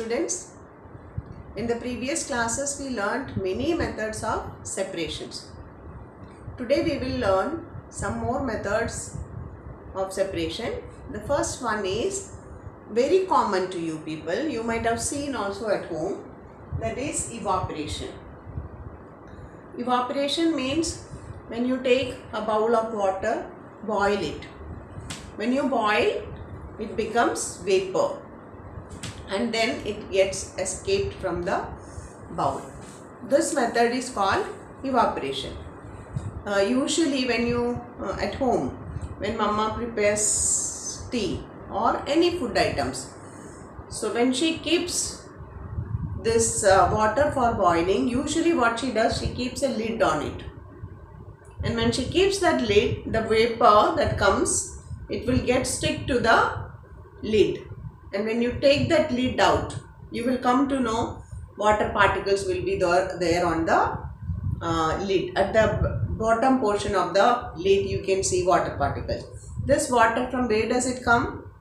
students. In the previous classes we learnt many methods of separations. Today we will learn some more methods of separation. The first one is very common to you people. You might have seen also at home. That is evaporation. Evaporation means when you take a bowl of water, boil it. When you boil, it becomes vapor and then it gets escaped from the bowl. This method is called evaporation. Usually when you at home, when mama prepares tea or any food items, so when she keeps this water for boiling, usually what she does, she keeps a lid on it. And when she keeps that lid, the vapor that comes, it will get stick to the lid. And when you take that lid out, you will come to know water particles will be there on the lid. At the bottom portion of the lid, you can see water particles. This water, from where does it come?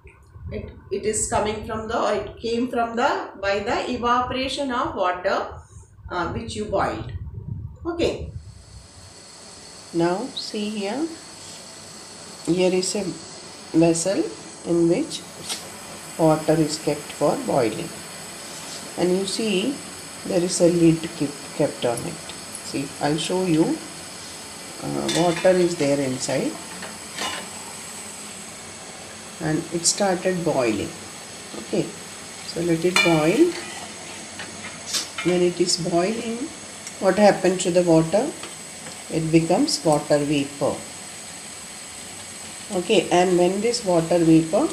It is coming from it came from by the evaporation of water which you boiled. Okay. Now see here. Here is a vessel in which water is kept for boiling, and you see there is a lid kept on it. See, I'll show you. Water is there inside and it started boiling. Okay, so let it boil. When it is boiling, what happens to the water? It becomes water vapor. Okay, and when this water vapor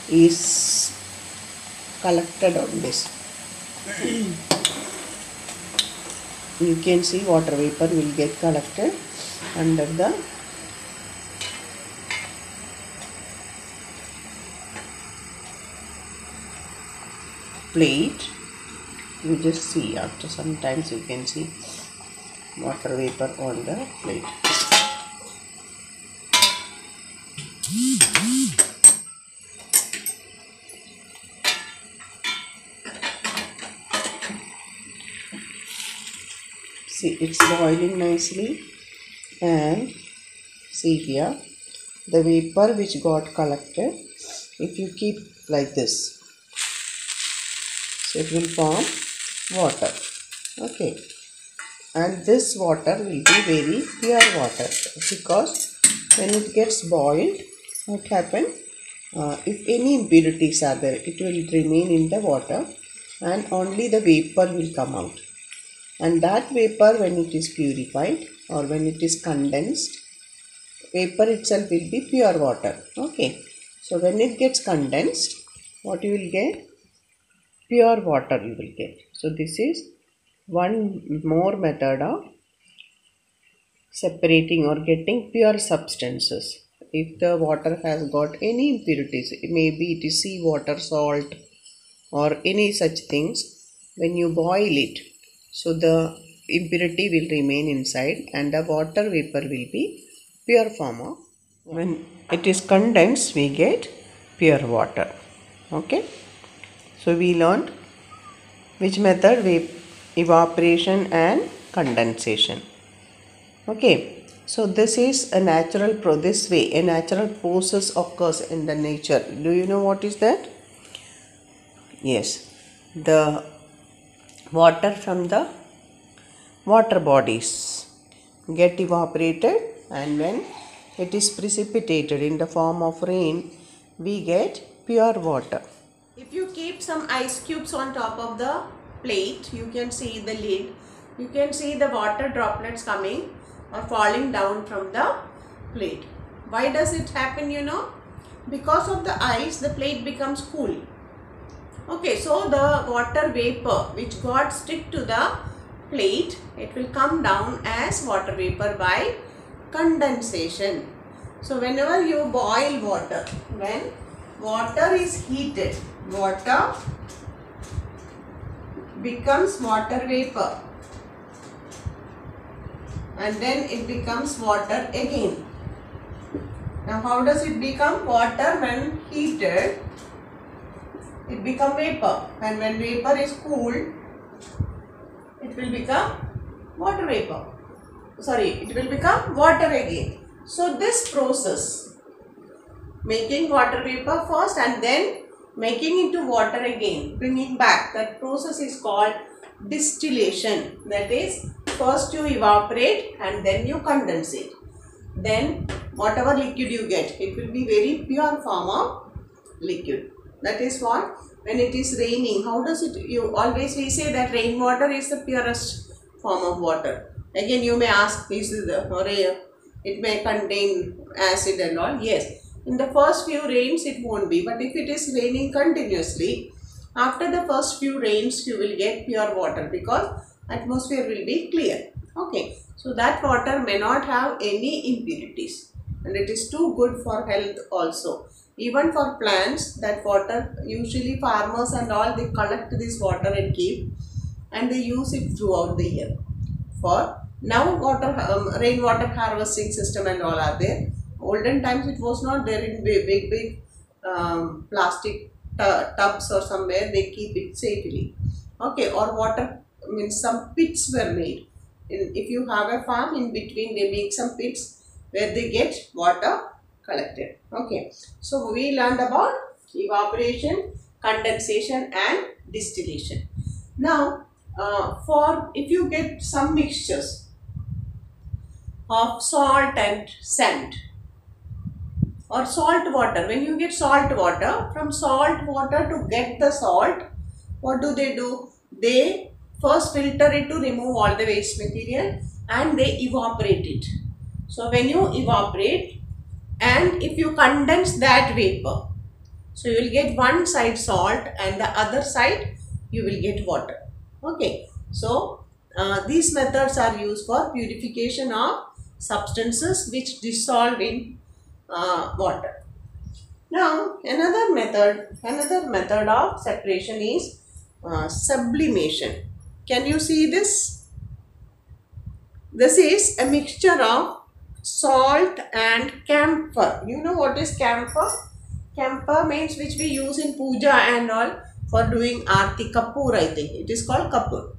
is collected on this, you can see water vapor will get collected under the plate. You just see, after sometimes you can see water vapor on the plate. See, it's boiling nicely, and see here the vapor which got collected. If you keep like this, so it will form water. Okay, and this water will be very pure water, because when it gets boiled, what happens? If any impurities are there, it will remain in the water and only the vapor will come out. And that vapor, when it is purified or when it is condensed, vapor itself will be pure water. Okay, so when it gets condensed, what you will get? Pure water you will get. So this is one more method of separating or getting pure substances. If the water has got any impurities, maybe it is seawater, salt or any such things, when you boil it, so the impurity will remain inside and the water vapor will be pure form of. When it is condensed, we get pure water. Okay. So we learned which method? Evaporation and condensation. Okay. So this is a natural this way a natural process occurs in the nature. Do you know what is that? Yes. The water from the water bodies get evaporated, and when it is precipitated in the form of rain, we get pure water. If you keep some ice cubes on top of the plate, you can see the lid, you can see the water droplets coming or falling down from the plate. Why does it happen, you know? Because of the ice, the plate becomes cool. Okay, so the water vapor which got stick to the plate, it will come down as water vapor by condensation. So whenever you boil water, when water is heated, water becomes water vapor and then it becomes water again. Now how does it become water when heated? it become vapor, and when vapor is cooled, it will become water vapor. Sorry, it will become water again. So this process, making water vapor first and then making into water again, bringing back, that process is called distillation. That is, first you evaporate and then you condense it. Then whatever liquid you get, it will be very pure form of liquid. That is what, when it is raining, how does it, we say that rainwater is the purest form of water. Again you may ask, is it may contain acid and all. Yes, in the first few rains it won't be, but if it is raining continuously, after the first few rains you will get pure water because atmosphere will be clear. Okay, so that water may not have any impurities and it is too good for health also. Even for plants, that water, usually farmers and all, they collect this water and keep, and they use it throughout the year. For now, rainwater harvesting system and all are there. Olden times it was not there, in big plastic tubs or somewhere they keep it safely. Okay, or water, means some pits were made. If you have a farm, in between they make some pits where they get water collected. Okay, so we learned about evaporation, condensation and distillation. Now for if you get some mixtures of salt and sand or salt water, when you get salt water, from salt water to get the salt, what do? They first filter it to remove all the waste material and they evaporate it. So when you evaporate, and if you condense that vapor, so you will get one side salt and the other side you will get water. Okay, so these methods are used for purification of substances which dissolve in water. Now another method of separation is sublimation. Can you see this? This is a mixture of salt and camphor. You know what is camphor? Camphor means which we use in puja and all for doing aarti. Kapoor, I think it is called kapoor.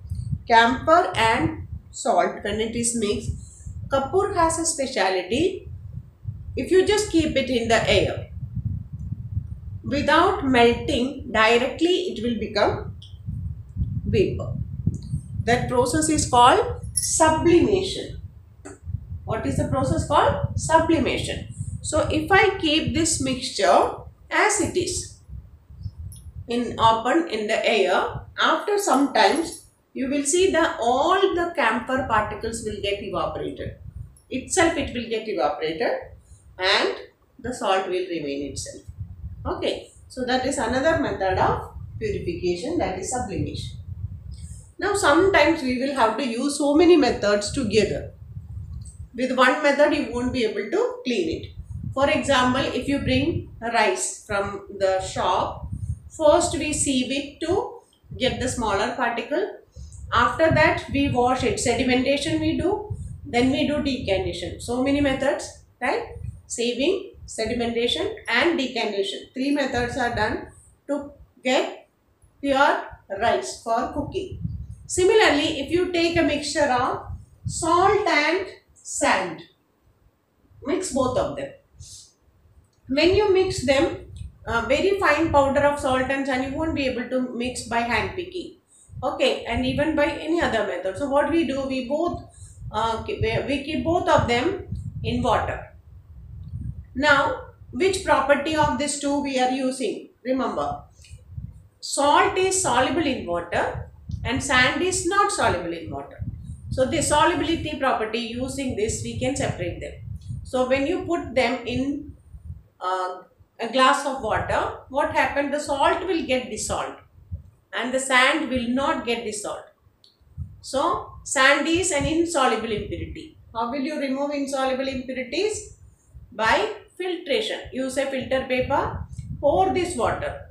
Camphor and salt, when it is mixed, kapoor has a speciality. If you just keep it in the air without melting directly, it will become vapor. That process is called sublimation. What is the process called? Sublimation. So if I keep this mixture as it is open in the air, after some times you will see that all the camphor particles will get evaporated. It will get evaporated and the salt will remain itself. Okay, so that is another method of purification, that is sublimation. Now sometimes we will have to use so many methods together. With one method you won't be able to clean it. For example, if you bring rice from the shop, first we sieve it to get the smaller particle. After that we wash it, sedimentation we do, then we do decantation. So many methods, right? Sieving, sedimentation and decantation. 3 methods are done to get pure rice for cooking. Similarly, if you take a mixture of salt and sand, mix both of them. When you mix them, very fine powder of salt and sand you won't be able to mix by hand picking. Okay, and even by any other method. So what we do, we keep both of them in water. Now, which property of these two we are using? Remember, salt is soluble in water and sand is not soluble in water. So the solubility property, using this we can separate them. So when you put them in a glass of water, what happened? The salt will get dissolved and the sand will not get dissolved. So sand is an insoluble impurity. How will you remove insoluble impurities? By filtration. Use a filter paper, pour this water.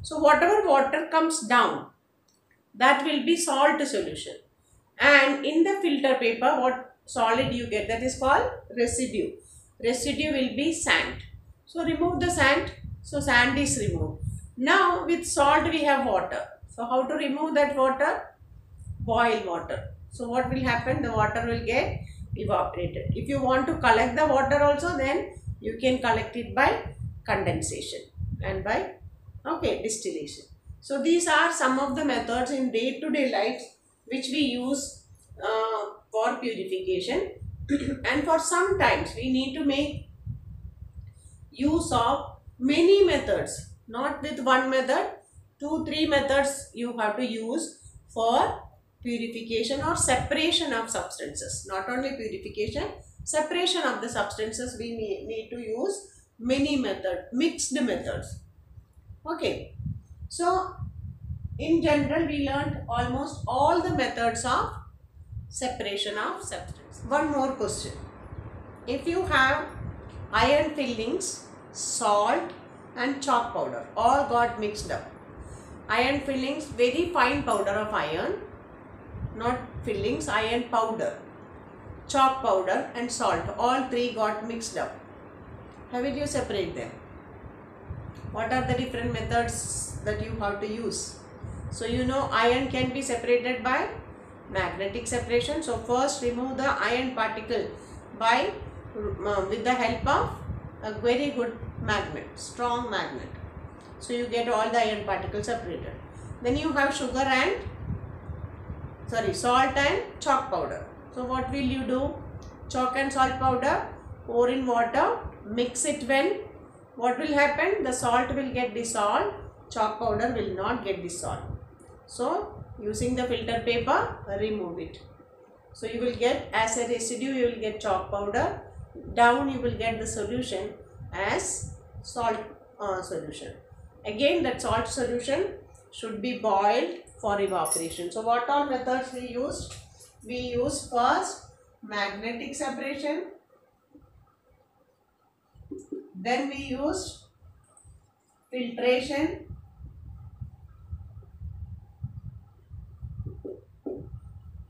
So whatever water comes down, that will be salt solution. And in the filter paper, what solid you get, that is called residue. Residue will be sand. So remove the sand. So sand is removed. Now with salt we have water. So how to remove that water? Boil water. So what will happen? The water will get evaporated. If you want to collect the water also, then you can collect it by condensation and by distillation. So these are some of the methods in day-to-day life which we use for purification. And for sometimes we need to make use of many methods, not with one method, 2-3 methods you have to use for purification or separation of substances. Not only purification, separation of the substances we need to use many methods, mixed methods. Okay, so in general we learned almost all the methods of separation of substance. One more question. If you have iron fillings, salt and chalk powder all got mixed up. Iron fillings, very fine powder of iron, not fillings, iron powder, chalk powder and salt, all three got mixed up. How will you separate them? What are the different methods that you have to use? So you know iron can be separated by magnetic separation. So first remove the iron particle by with the help of a very good magnet, strong magnet. So you get all the iron particles separated. Then you have salt and chalk powder. So what will you do? Chalk and salt powder, pour in water, mix it well. What will happen? The salt will get dissolved, chalk powder will not get dissolved. So using the filter paper, remove it. So you will get, as a residue you will get chalk powder, down you will get the solution as salt solution. Again that salt solution should be boiled for evaporation. So what all methods we used? We used first magnetic separation, then we used filtration,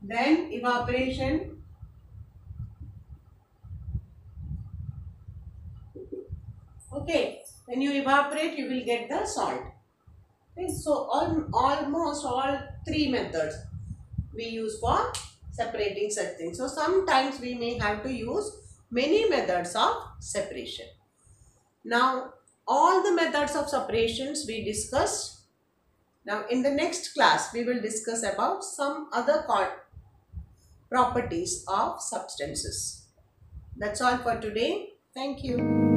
then evaporation, okay, when you evaporate you will get the salt. Okay, so almost all three methods we use for separating such things. So sometimes we may have to use many methods of separation. Now all the methods of separations we discussed. Now in the next class we will discuss about some other properties of substances. That's all for today. Thank you.